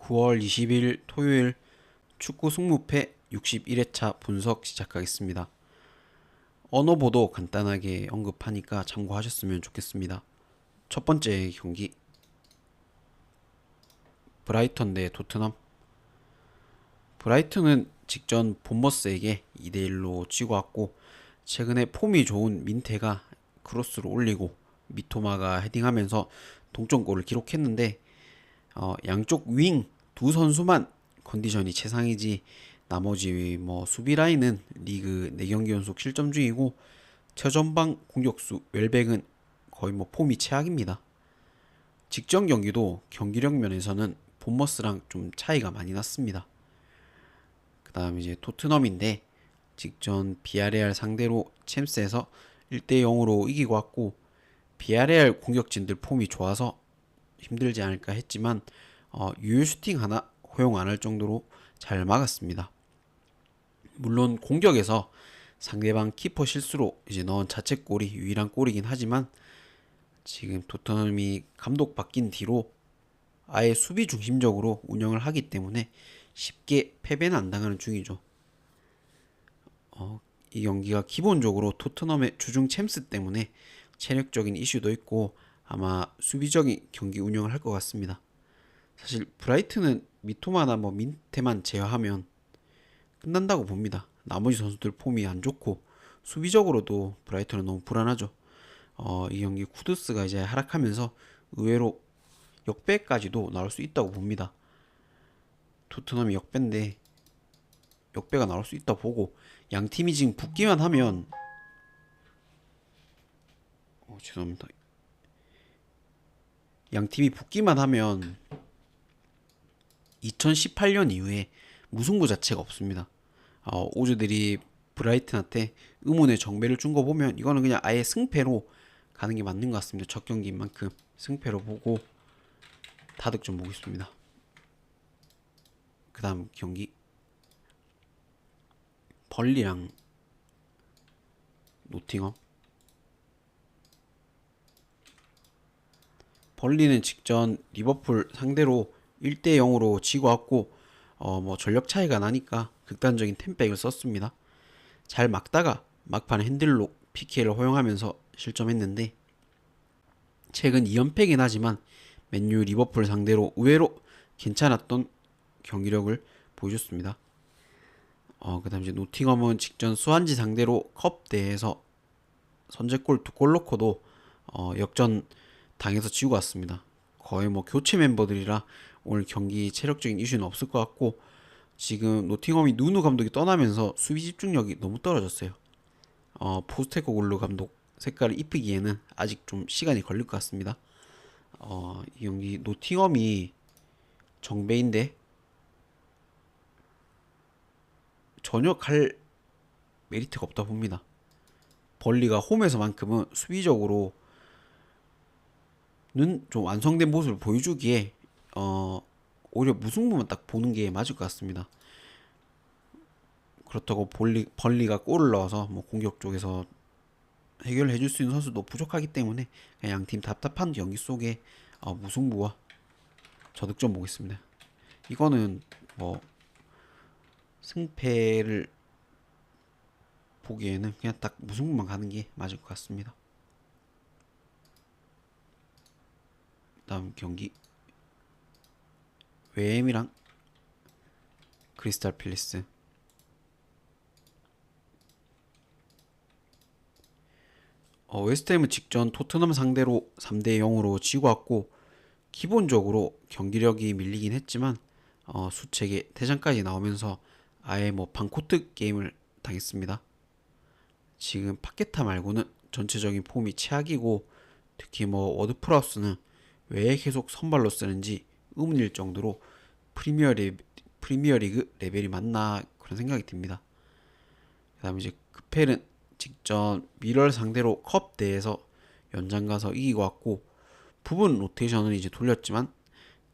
9월 20일 토요일 축구 승무패 61회차 분석 시작하겠습니다. 언어보도 간단하게 언급하니까 참고하셨으면 좋겠습니다. 첫 번째 경기 브라이턴 대 토트넘. 브라이턴은 직전 본머스에게 2대1로 지고 왔고, 최근에 폼이 좋은 민테가 크로스로 올리고 미토마가 헤딩하면서 동점골을 기록했는데, 양쪽 윙 두 선수만 컨디션이 최상이지 나머지 수비 라인은 리그 4경기 연속 실점 중이고, 최전방 공격수 웰백은 거의 폼이 최악입니다. 직전 경기도 경기력 면에서는 본머스랑 좀 차이가 많이 났습니다. 그 다음 이제 토트넘인데, 직전 비아레알 상대로 챔스에서 1대0으로 이기고 왔고, 비아레알 공격진들 폼이 좋아서 힘들지 않을까 했지만 유효 슈팅 하나 허용 안 할 정도로 잘 막았습니다. 물론 공격에서 상대방 키퍼 실수로 이제 넣은 자책골이 유일한 골이긴 하지만, 지금 토트넘이 감독 바뀐 뒤로 아예 수비 중심적으로 운영을 하기 때문에 쉽게 패배는 안 당하는 중이죠. 이 경기가 기본적으로 토트넘의 주중 챔스 때문에 체력적인 이슈도 있고 아마 수비적인 경기 운영을 할 것 같습니다. 사실 브라이튼은 미토마나 민테만 제어하면 끝난다고 봅니다. 나머지 선수들 폼이 안 좋고 수비적으로도 브라이튼은 너무 불안하죠. 이 경기 쿠두스가 이제 하락하면서 의외로 역배까지도 나올 수 있다고 봅니다. 토트넘이 역배인데 역배가 나올 수 있다 보고, 양 팀이 지금 붙기만 하면 죄송합니다. 양 팀이 붙기만 하면 2018년 이후에 무승부 자체가 없습니다. 오즈들이 브라이튼한테 의문의 정배를 준 거 보면 이거는 그냥 아예 승패로 가는 게 맞는 것 같습니다. 첫 경기인 만큼 승패로 보고 다득점 보겠습니다. 그 다음 경기 벌리랑 노팅엄. 벌리는 직전 리버풀 상대로 1대0으로 지고 왔고, 전력 차이가 나니까 극단적인 템백을 썼습니다. 잘 막다가 막판에 핸들로 PK를 허용하면서 실점했는데, 최근 2연패긴 하지만 맨유 리버풀 상대로 의외로 괜찮았던 경기력을 보여줬습니다. 그 다음 이제 노팅엄은 직전 수완지 상대로 컵 대회에서 선제골 2골 넣고도 역전 당해서 지고 왔습니다. 거의 교체 멤버들이라 오늘 경기 체력적인 이슈는 없을 것 같고, 지금 노팅엄이 누누 감독이 떠나면서 수비 집중력이 너무 떨어졌어요. 포스테코글루 감독 색깔을 입히기에는 아직 좀 시간이 걸릴 것 같습니다. 이 경기 노팅엄이 정배인데 전혀 갈 메리트가 없다 봅니다. 벌리가 홈에서만큼은 수비적으로는 좀 완성된 모습을 보여주기에 오히려 무승부만 딱 보는 게 맞을 것 같습니다. 그렇다고 벌리가 골을 넣어서 공격 쪽에서 해결해 줄 수 있는 선수도 부족하기 때문에 양 팀 답답한 경기 속에 무승부와 저득점 보겠습니다. 이거는 승패를 보기에는 그냥 딱 무승부만 가는 게 맞을 것 같습니다. 다음 경기 웨엠이랑 크리스탈 팰리스. 웨스트햄은 직전 토트넘 상대로 3대0으로 지고 왔고, 기본적으로 경기력이 밀리긴 했지만 수책에 퇴장까지 나오면서 아예 반코트 게임을 당했습니다. 지금 파케타 말고는 전체적인 폼이 최악이고, 특히 워드프라우스는 왜 계속 선발로 쓰는지 의문일 정도로 프리미어리그 레벨이 맞나 그런 생각이 듭니다. 그 다음에 이제 크펠은 직전 미럴 상대로 컵 대회에서 연장 가서 이기고 왔고, 부분 로테이션을 이제 돌렸지만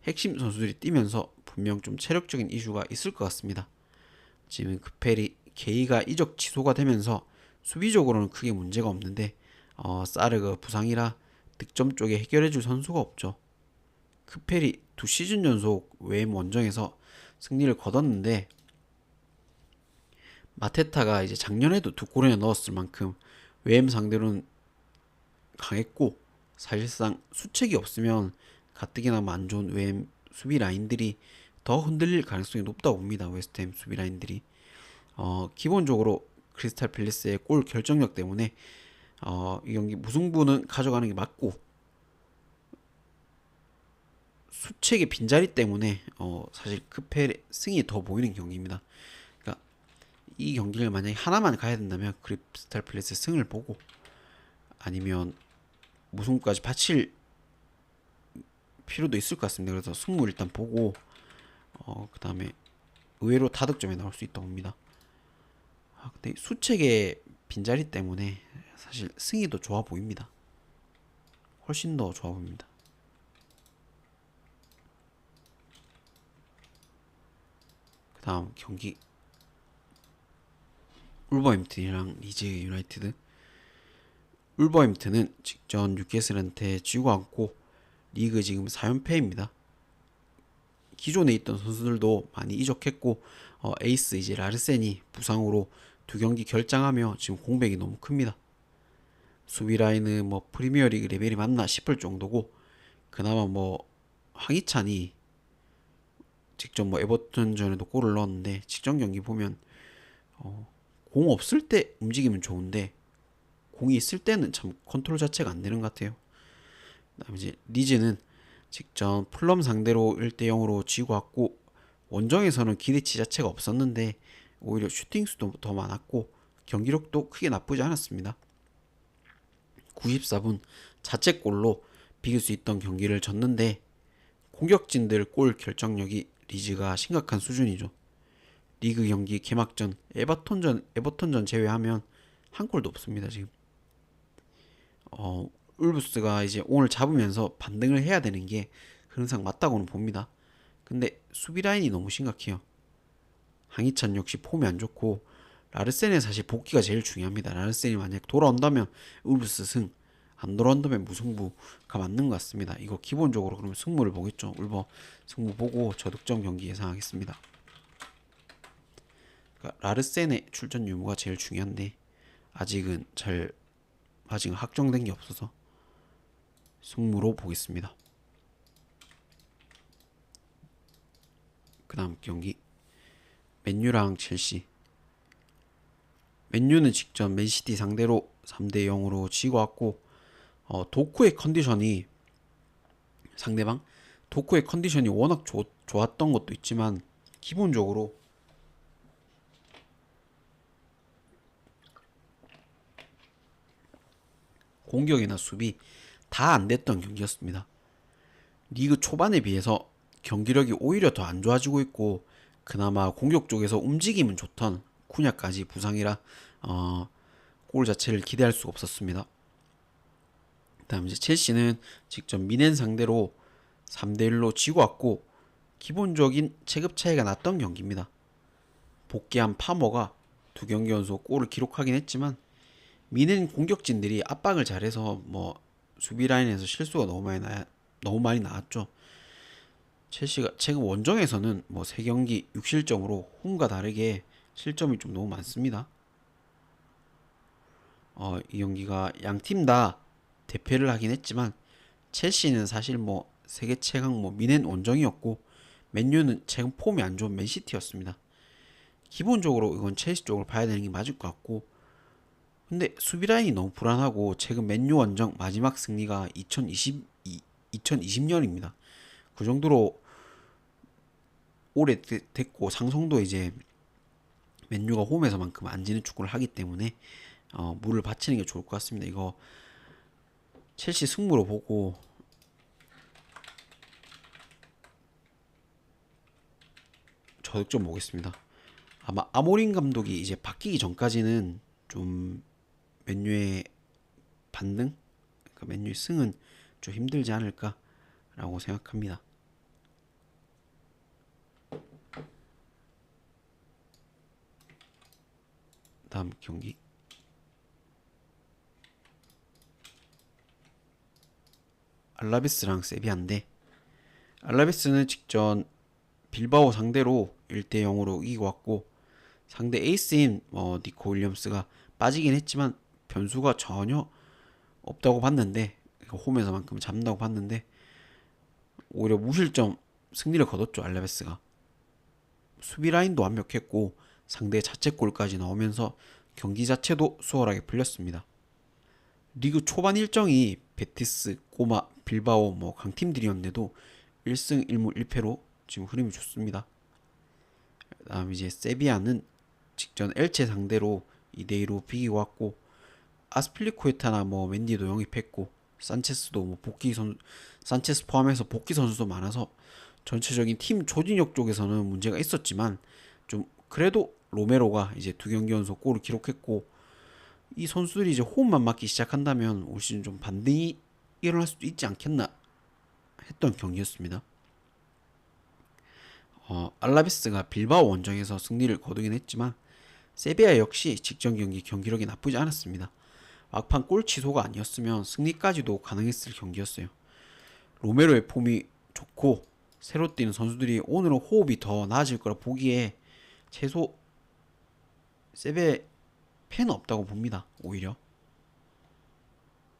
핵심 선수들이 뛰면서 분명 좀 체력적인 이슈가 있을 것 같습니다. 지금 크펠이 게이가 이적 취소가 되면서 수비적으로는 크게 문제가 없는데, 사르가 부상이라 득점 쪽에 해결해줄 선수가 없죠. 크펠이 두 시즌 연속 웨엠 원정에서 승리를 거뒀는데 마테타가 이제 작년에도 두 골이나 넣었을 만큼 웨엠 상대로는 강했고 사실상 수책이 없으면 가뜩이나마 안 좋은 웨엠 수비 라인들이 더 흔들릴 가능성이 높다고 봅니다. 웨스트햄 수비 라인들이 기본적으로 크리스탈 팰리스의 골 결정력 때문에 이 경기 무승부는 가져가는 게 맞고 수책의 빈자리 때문에 사실 크펠의 승이 더 보이는 경기입니다. 그러니까 이 경기를 만약에 하나만 가야 된다면 크리스탈 팰리스의 승을 보고 아니면 무승부까지 바칠 필요도 있을 것 같습니다. 그래서 승부 일단 보고 그 다음에 의외로 다득점에 나올 수 있다고 봅니다. 근데 수책의 빈자리 때문에 사실 승이 더 좋아 보입니다. 훨씬 더 좋아 보입니다. 그 다음 경기 울버햄튼이랑 리즈 유나이티드. 울버햄튼은 직전 뉴캐슬한테 지고 않고 리그 지금 4연패입니다. 기존에 있던 선수들도 많이 이적했고 에이스 이제 라르센이 부상으로 두 경기 결장하며 지금 공백이 너무 큽니다. 수비 라인은 뭐 프리미어리그 레벨이 맞나 싶을 정도고 그나마 뭐 황희찬이 직접 뭐 에버튼전에도 골을 넣었는데 직전 경기 보면 공 없을 때 움직이면 좋은데 공이 있을 때는 참 컨트롤 자체가 안 되는 것 같아요. 그다음에 이제 리즈는 직전 풀럼 상대로 1대0으로 지고 왔고 원정에서는 기대치 자체가 없었는데 오히려 슈팅 수도 더 많았고 경기력도 크게 나쁘지 않았습니다. 94분 자책골로 비길 수 있던 경기를 졌는데 공격진들 골 결정력이 리즈가 심각한 수준이죠. 리그 경기 개막전 에버턴전 제외하면 한 골도 없습니다. 지금 울브스가 이제 오늘 잡으면서 반등을 해야 되는 게 항상 맞다고는 봅니다. 근데 수비 라인이 너무 심각해요. 황희찬 역시 폼이 안 좋고 라르센의 사실 복귀가 제일 중요합니다. 라르센이 만약 돌아온다면 울브스 승, 안 돌아온다면 무승부가 맞는 것 같습니다. 이거 기본적으로 그러면 승부를 보겠죠. 울버 승부 보고 저득점 경기 예상하겠습니다. 그러니까 라르센의 출전 유무가 제일 중요한데 아직은 확정된 게 없어서 승부로 보겠습니다. 그 다음 경기 맨유랑 첼시. 맨유는 직전 맨시티 상대로 3대0으로 지고 왔고 도쿠의 컨디션이 상대방 도쿠의 컨디션이 워낙 좋았던 것도 있지만 기본적으로 공격이나 수비 다 안 됐던 경기였습니다. 리그 초반에 비해서 경기력이 오히려 더 안 좋아지고 있고 그나마 공격 쪽에서 움직임은 좋던 쿠냐까지 부상이라 골 자체를 기대할 수가 없었습니다. 그다음 이제 첼시는 직접 미넨 상대로 3대1로 지고 왔고 기본적인 체급 차이가 났던 경기입니다. 복귀한 파머가 두 경기 연속 골을 기록하긴 했지만 미넨 공격진들이 압박을 잘해서 뭐 수비 라인에서 실수가 너무 많이 나왔죠. 첼시가 최근 원정에서는 뭐 3경기 6실점으로 홈과 다르게 실점이 좀 너무 많습니다. 이 경기가 양 팀 다 대패를 하긴 했지만 첼시는 사실 뭐 세계 최강 뭐 미넨 원정이었고 맨유는 최근 폼이 안 좋은 맨시티였습니다. 기본적으로 이건 첼시 쪽을 봐야 되는 게 맞을 것 같고 근데 수비 라인이 너무 불안하고 최근 맨유 원정 마지막 승리가 2020년입니다. 그 정도로 오래됐고 상성도 이제 맨유가 홈에서만큼 안 지는 축구를 하기 때문에 물을 받치는 게 좋을 것 같습니다. 이거 첼시 승부로 보고 저득점 보겠습니다. 아마 아모린 감독이 이제 바뀌기 전까지는 좀 맨유의 반등, 그러니까 맨유의 승은 좀 힘들지 않을까라고 생각합니다. 다음 경기 알라베스랑 세비야인데 알라베스는 직전 빌바오 상대로 1대 0으로 이기고 왔고, 상대 에이스인 니코 윌리엄스가 빠지긴 했지만 변수가 전혀 없다고 봤는데, 홈에서만큼 잡는다고 봤는데 오히려 무실점 승리를 거뒀죠. 알라베스가 수비 라인도 완벽했고 상대 자책골까지 나오면서 경기 자체도 수월하게 풀렸습니다. 리그 초반 일정이 베티스, 꼬마, 빌바오 강팀들이었는데도 1승 1무 1패로 지금 흐름이 좋습니다. 다음 이제 세비야는 직전 엘체 상대로 2대2로 비기고 왔고, 아스필리쿠에타나 맨디도 영입했고, 산체스도 산체스 포함해서 복귀 선수도 많아서 전체적인 팀 조직력 쪽에서는 문제가 있었지만 좀 그래도 로메로가 이제 2경기 연속 골을 기록했고, 이 선수들이 이제 호흡만 맞기 시작한다면 올 시즌 좀 반등이 일어날 수도 있지 않겠나 했던 경기였습니다. 알라베스가 빌바오 원정에서 승리를 거두긴 했지만 세비야 역시 직전 경기 경기력이 나쁘지 않았습니다. 막판 골 취소가 아니었으면 승리까지도 가능했을 경기였어요. 로메로의 폼이 좋고 새로 뛰는 선수들이 오늘은 호흡이 더 나아질 거라 보기에 최소 세베 팬은 없다고 봅니다. 오히려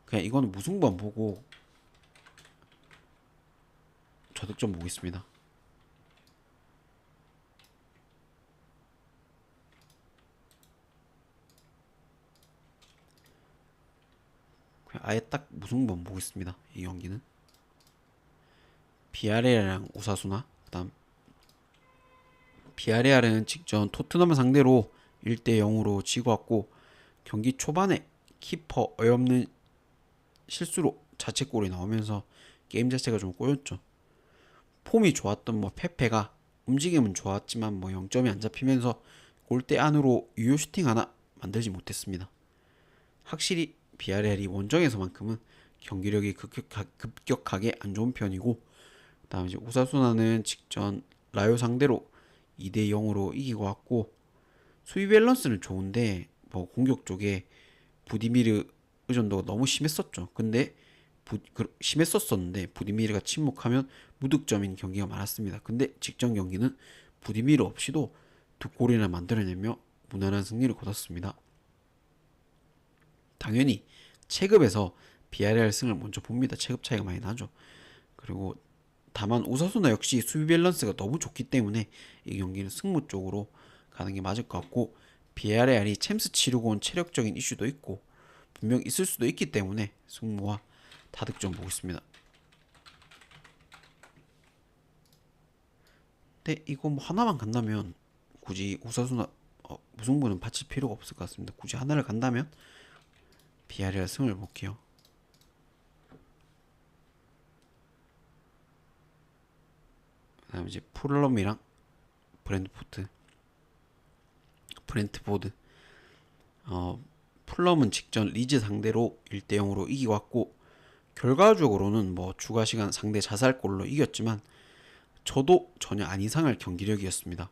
그냥 이거는 무승부 안 보고 저득점 보겠습니다. 그냥 아예 딱 무승부 안 보겠습니다. 이 경기는 비아레알이랑 오사수나, 그다음 비아레알은 직전 토트넘을 상대로 1대 0으로 지고 왔고, 경기 초반에 키퍼 어이없는 실수로 자책골이 나오면서 게임 자체가 좀 꼬였죠. 폼이 좋았던 페페가 움직임은 좋았지만 0점이 안 잡히면서 골대 안으로 유효 슈팅 하나 만들지 못했습니다. 확실히 비아레알이 원정에서만큼은 경기력이 급격하게 안 좋은 편이고, 그다음 이제 오사수나는 직전 라요 상대로 2대 0으로 이기고 왔고, 수비 밸런스는 좋은데 공격 쪽에 부디미르 의존도가 너무 심했었죠. 근데 심했었었는데 부디미르가 침묵하면 무득점인 경기가 많았습니다. 근데 직전 경기는 부디미르 없이도 2골이나 만들어내며 무난한 승리를 거뒀습니다. 당연히 체급에서 비아레알 승을 먼저 봅니다. 체급 차이가 많이 나죠. 그리고 다만 오사수나 역시 수비 밸런스가 너무 좋기 때문에 이 경기는 승부 쪽으로 가는 게 맞을 것 같고, 비아레알이 챔스 치르고 온 체력적인 이슈도 있고 분명 있을 수도 있기 때문에 승부와 다득점 보겠습니다. 근데 이거 하나만 간다면 굳이 오사수나 무승부는 바칠 필요가 없을 것 같습니다. 굳이 하나를 간다면 비아레알 승을 볼게요. 그다음 이제 풀럼이랑 브렌트포드. 풀럼은 직전 리즈 상대로 1대 0으로 이기고 왔고, 결과적으로는 추가 시간 상대 자살골로 이겼지만 저도 전혀 안 이상할 경기력이었습니다.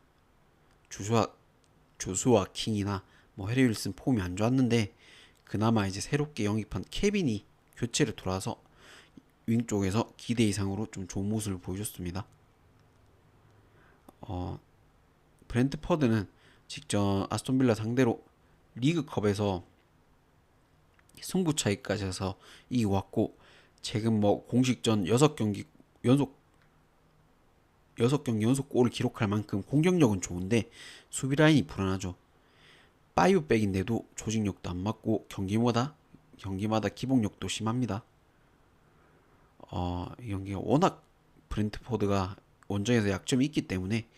조수아 킹이나 해리 윌슨 폼이 안 좋았는데 그나마 이제 새롭게 영입한 케빈이 교체를 돌아서 윙 쪽에서 기대 이상으로 좀 좋은 모습을 보여줬습니다. 브렌트퍼드는 직전 아스톤빌라 상대로 리그컵에서 승부 차이까지 해서 이기고 왔고, 최근 공식전 6경기 연속 골을 기록할 만큼 공격력은 좋은데 수비 라인이 불안하죠. 파이브백인데도 조직력도 안 맞고 경기마다 기복력도 심합니다. 이 경기가 워낙 브렌트포드가 원정에서 약점이 있기 때문에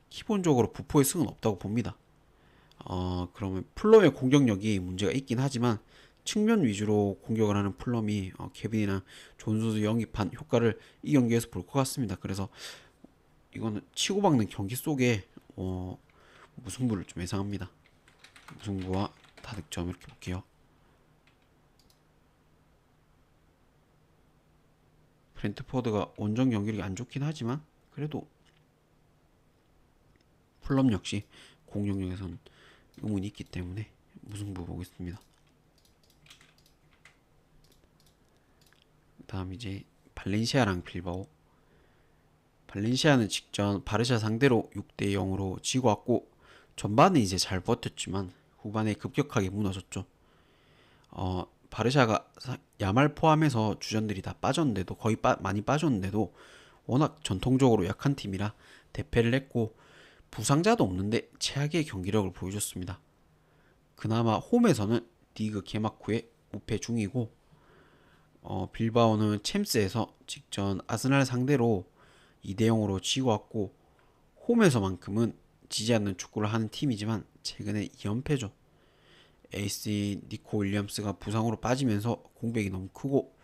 기본적으로 부포의 승은 없다고 봅니다. 그러면 풀럼의 공격력이 문제가 있긴 하지만 측면 위주로 공격을 하는 풀럼이 케빈이나 존슨스 영입한 효과를 이 경기에서 볼 것 같습니다. 그래서 이거는 치고박는 경기 속에 무승부를 좀 예상합니다. 무승부와 다득점 이렇게 볼게요. 브렌트포드가 원정 경기력이 안 좋긴 하지만 그래도 풀럼 역시 공격력에선 의문이 있기 때문에 무승부 보겠습니다. 다음 이제 발렌시아랑 빌바오. 발렌시아는 직전 바르샤 상대로 6대 0으로 지고 왔고 전반은 이제 잘 버텼지만 후반에 급격하게 무너졌죠. 바르샤가 야말 포함해서 주전들이 다 빠졌는데도 거의 많이 빠졌는데도 워낙 전통적으로 약한 팀이라 대패를 했고 부상자도 없는데 최악의 경기력을 보여줬습니다. 그나마 홈에서는 리그 개막 후에 무패 중이고 빌바오는 챔스에서 직전 아스날 상대로 2대 0으로 지고 왔고 홈에서만큼은 지지 않는 축구를 하는 팀이지만 최근에 2연패죠. 에이스 니코 윌리엄스가 부상으로 빠지면서 공백이 너무 크고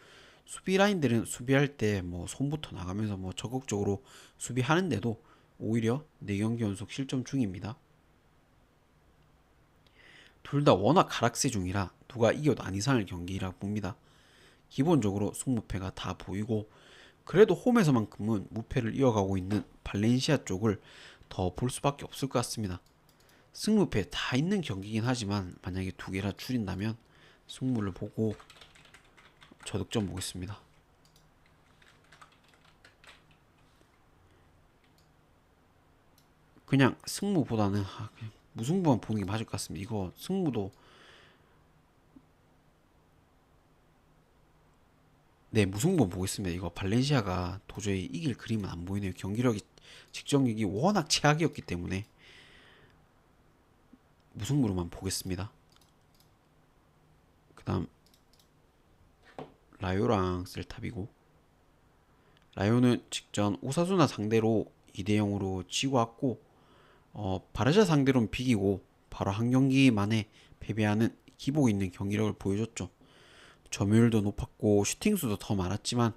수비 라인들은 수비할 때 뭐 손부터 나가면서 뭐 적극적으로 수비하는데도 오히려 4경기 연속 실점 중입니다. 둘 다 워낙 하락세 중이라 누가 이겨도 안 이상할 경기라 봅니다. 기본적으로 승무패가 다 보이고 그래도 홈에서만큼은 무패를 이어가고 있는 발렌시아 쪽을 더 볼 수밖에 없을 것 같습니다. 승무패 다 있는 경기긴 하지만 만약에 두 개라 줄인다면 승무를 보고 저득점 보겠습니다. 그냥 승무보다는 그냥 무승부만 보는 게 맞을 것 같습니다. 이거 승무도 네, 무승부 보겠습니다. 이거 발렌시아가 도저히 이길 그림은 안 보이네요. 경기력이 직전 경기 워낙 최악이었기 때문에 무승부로만 보겠습니다. 그다음 라요랑 셀타비고 라요는 직전 오사수나 상대로 2대 0으로 지고 왔고 바르샤 상대로는 비기고 바로 한 경기 만에 패배하는 기복 있는 경기력을 보여줬죠. 점유율도 높았고 슈팅수도 더 많았지만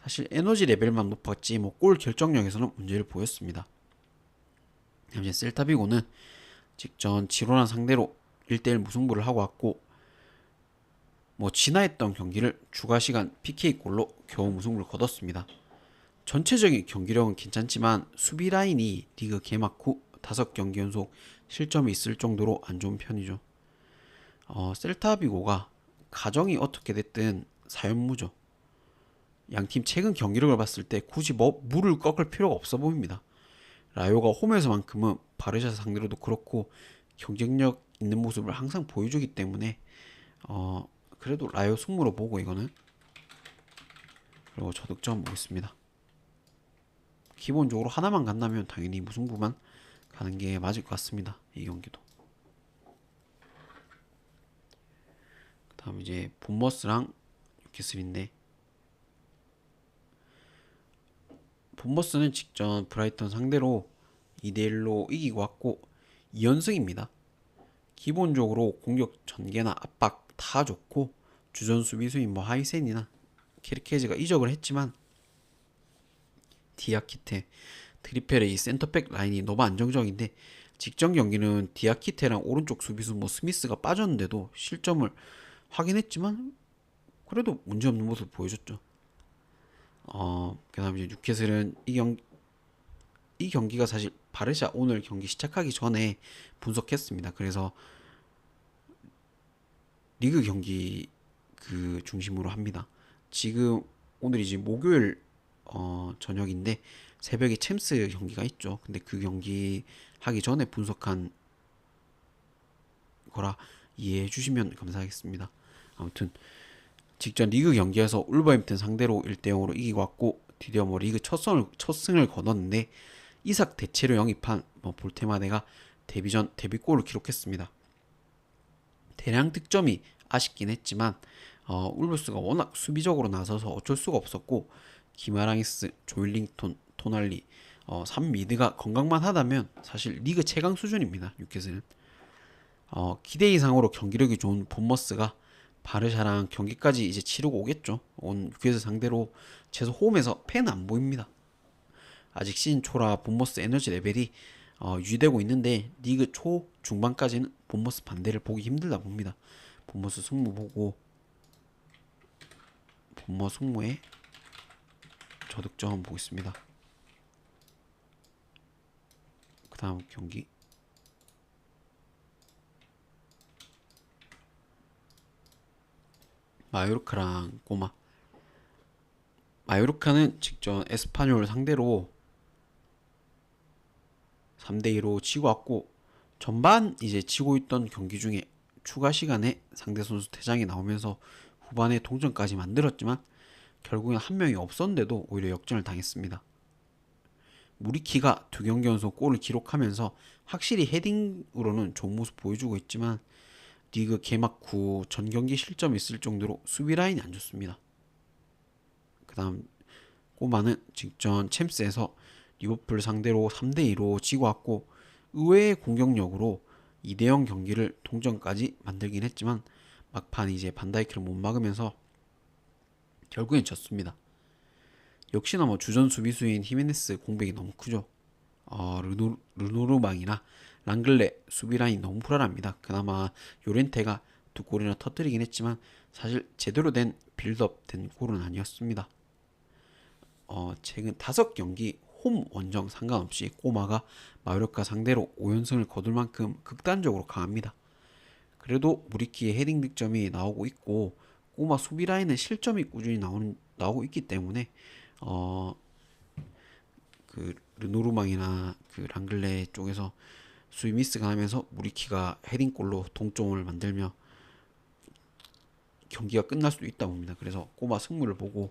사실 에너지 레벨만 높았지 뭐 골 결정력에서는 문제를 보였습니다. 이제 셀타비고는 직전 지로나 상대로 1대1 무승부를 하고 왔고 뭐 지나했던 경기를 추가 시간 PK골로 겨우 무승부를 거뒀습니다. 전체적인 경기력은 괜찮지만 수비 라인이 리그 개막 후 5경기 연속 실점이 있을 정도로 안 좋은 편이죠. 셀타비고가 가정이 어떻게 됐든 사연무죠. 양팀 최근 경기력을 봤을 때 굳이 뭐 물을 꺾을 필요가 없어 보입니다. 라요가 홈에서만큼은 바르샤 상대로도 그렇고 경쟁력 있는 모습을 항상 보여주기 때문에 그래도 라요 승무로 보고 이거는 그리고 저득점 보겠습니다. 기본적으로 하나만 간다면 당연히 무승부만 가는 게 맞을 것 같습니다. 이 경기도. 그다음 이제 본머스랑 뉴캐슬인데 본머스는 직전 브라이턴 상대로 2대1로 이기고 왔고 2연승입니다. 기본적으로 공격 전개나 압박 다 좋고 주전 수비수인 뭐 하이센이나 케르케즈가 이적을 했지만 디아키테, 트리페레이 센터백 라인이 너무 안정적인데 직전 경기는 디아키테랑 오른쪽 수비수 뭐 스미스가 빠졌는데도 실점을 확인했지만 그래도 문제없는 모습을 보여줬죠. 그다음 이제 뉴캐슬은 이 경기가 사실 바르샤 오늘 경기 시작하기 전에 분석했습니다. 그래서 리그 경기 그 중심으로 합니다. 지금 오늘이 지금 목요일 저녁인데 새벽에 챔스 경기가 있죠. 근데 그 경기 하기 전에 분석한 거라 이해해 주시면 감사하겠습니다. 아무튼 직전 리그 경기에서 울버햄튼 상대로 1대 0으로 이기고 왔고 드디어 뭐 리그 첫 승을 거뒀는데 이삭 대체로 영입한 뭐 볼테마네가 데뷔전 데뷔골을 기록했습니다. 대량 득점이 아쉽긴 했지만 울브스가 워낙 수비적으로 나서서 어쩔 수가 없었고 기마랑이스, 조일링톤, 토날리 3미드가 건강만 하다면 사실 리그 최강 수준입니다. 뉴캐슬은 기대 이상으로 경기력이 좋은 본머스가 바르샤랑 경기까지 이제 치르고 오겠죠. 온 뉴캐슬 상대로 최소 홈에서 패는 안 보입니다. 아직 시즌 초라 본머스 에너지 레벨이 유지되고 있는데 리그 초 중반까지는 본머스 반대를 보기 힘들다 봅니다. 본머스 승무 보고 본머스 승무의 저득점 한번 보겠습니다. 그 다음 경기 마요르카랑 꼬마. 마요르카는 직전 에스파뇰 상대로 3대2로 치고 왔고, 전반 이제 치고 있던 경기 중에 추가 시간에 상대 선수 퇴장이 나오면서 후반에 동점까지 만들었지만 결국엔 한 명이 없었는데도 오히려 역전을 당했습니다. 무리키가 두 경기 연속 골을 기록하면서 확실히 헤딩으로는 좋은 모습 보여주고 있지만 리그 개막 후 전 경기 실점이 있을 정도로 수비 라인이 안 좋습니다. 그 다음 꼬마는 직전 챔스에서 리버풀 상대로 3대2로 지고 왔고 의외의 공격력으로 2대0 경기를 동점까지 만들긴 했지만 막판 이제 반다이크를 못 막으면서 결국엔 졌습니다. 역시나 뭐 주전 수비수인 히메네스 공백이 너무 크죠. 르노르망이나 랑글레 수비 라인 너무 불안합니다. 그나마 요렌테가 두 골이나 터뜨리긴 했지만 사실 제대로 된 빌드업 된 골은 아니었습니다. 최근 5경기 홈 원정 상관없이 꼬마가 마요르카 상대로 5연승을 거둘 만큼 극단적으로 강합니다. 그래도 무리키의 헤딩 득점이 나오고 있고 꼬마 수비 라인은 실점이 꾸준히 나오고 있기 때문에 어, 그 르노르망이나 그 랑글레 쪽에서 수비 미스가 나면서 무리키가 헤딩골로 동점을 만들며 경기가 끝날 수도 있다 봅니다. 그래서 꼬마 승부를 보고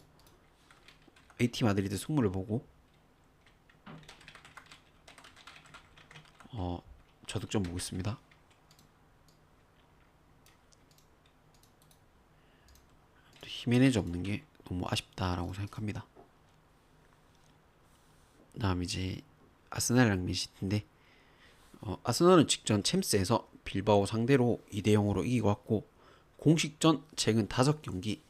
AT 마드리드 승부를 보고 저득점 보겠습니다. 히메네즈 없는 게 너무 아쉽다라고 생각합니다. 다음 이제 아스날이랑 맨시티인데 아스날은 직전 챔스에서 빌바오 상대로 2대0으로 이기고 왔고 공식전 최근 5경기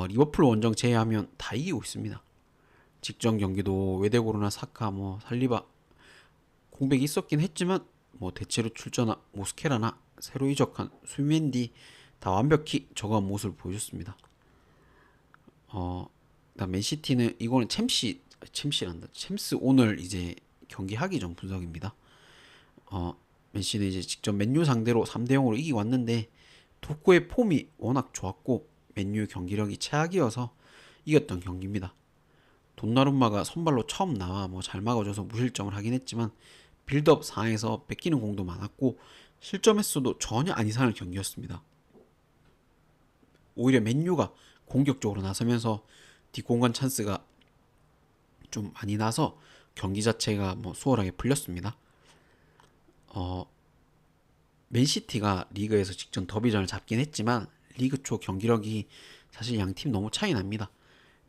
리버풀 원정 제외하면 다 이기고 있습니다. 직전 경기도 외대고르나 사카 살리바 공백이 있었긴 했지만 대체로 출전한 모스케라나 새로 이적한 수비맨디 다 완벽히 저거한 모습을 보여줬습니다. 그다음 맨시티는 이거는 챔스 오늘 이제 경기하기 전 분석입니다. 맨시는 이제 직접 맨유 상대로 3대0으로 이기고 왔는데 도코의 폼이 워낙 좋았고 맨유 경기력이 최악이어서 이겼던 경기입니다. 돈나룸마가 선발로 처음 나와 잘 막아줘서 무실점을 하긴 했지만 빌드업 상황에서 뺏기는 공도 많았고 실점 횟수도 전혀 안 이상할 경기였습니다. 오히려 맨유가 공격적으로 나서면서 뒷공간 찬스가 좀 많이 나서 경기 자체가 수월하게 풀렸습니다. 맨시티가 리그에서 직전 더비전을 잡긴 했지만 리그 초 경기력이 사실 양팀 너무 차이 납니다.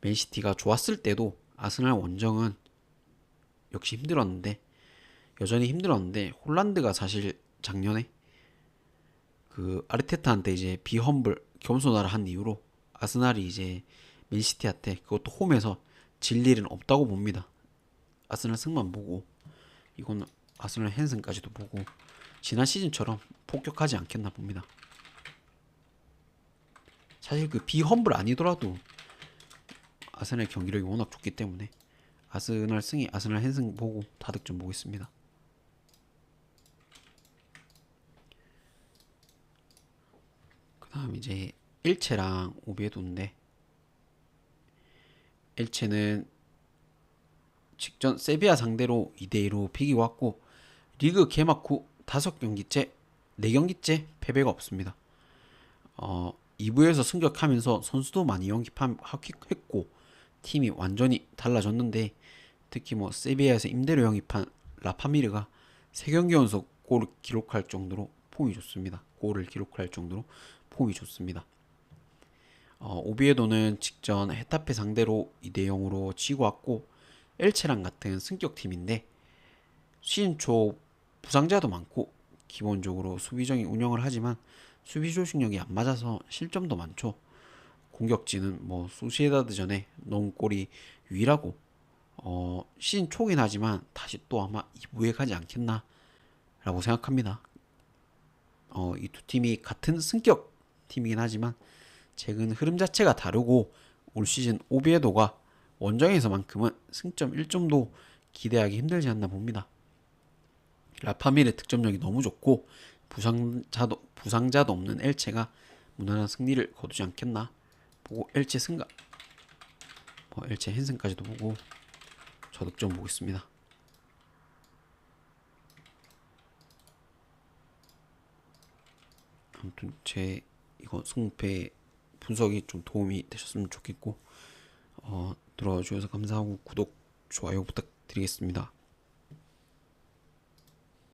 맨시티가 좋았을 때도 아스날 원정은 역시 여전히 힘들었는데 홀란드가 사실 작년에 그 아르테타한테 이제 비험블 겸손하라 한 이유로 아스날이 이제 맨시티한테 그것도 홈에서 질 일은 없다고 봅니다. 아스날 승만 보고 이거는 아스날 핸슨까지도 보고 지난 시즌처럼 폭격하지 않겠나 봅니다. 사실 그 비험블 아니더라도 아스날 경기력이 워낙 좋기 때문에 아스날 승이 아스날 핸슨 보고 다득점 보겠습니다. 그 다음 이제 일체랑 오비에도인데 일체는 직전 세비야 상대로 2대2로 비기고 왔고 리그 개막 후 5경기째 4경기째 패배가 없습니다. 2부에서 승격하면서 선수도 많이 영입했고 팀이 완전히 달라졌는데 특히 세비야에서 임대로 영입한 라파미르가 3경기 연속 골을 기록할 정도로 폼이 좋습니다. 오비에도는 직전 헤타페 상대로 2대0으로 지고 왔고 엘체랑 같은 승격팀인데 시즌 초 부상자도 많고 기본적으로 수비적인 운영을 하지만 수비 조직력이 안 맞아서 실점도 많죠. 공격진은 소시에다드전에 넣은 골이 유일하고 시즌 초긴 하지만 다시 또 아마 2부에 가지 않겠나 라고 생각합니다. 이 두 팀이 같은 승격 팀이긴 하지만 최근 흐름 자체가 다르고 올 시즌 오비에도가 원정에서만큼은 승점 1점도 기대하기 힘들지 않나 봅니다. 라파밀의 득점력이 너무 좋고 부상자도 없는 엘체가 무난한 승리를 거두지 않겠나 보고 엘체 승가 엘체 핸슨까지도 보고 저득점 보겠습니다. 아무튼 제 이거 승패 분석이 좀 도움이 되셨으면 좋겠고 들어와 주셔서 감사하고 구독, 좋아요 부탁드리겠습니다.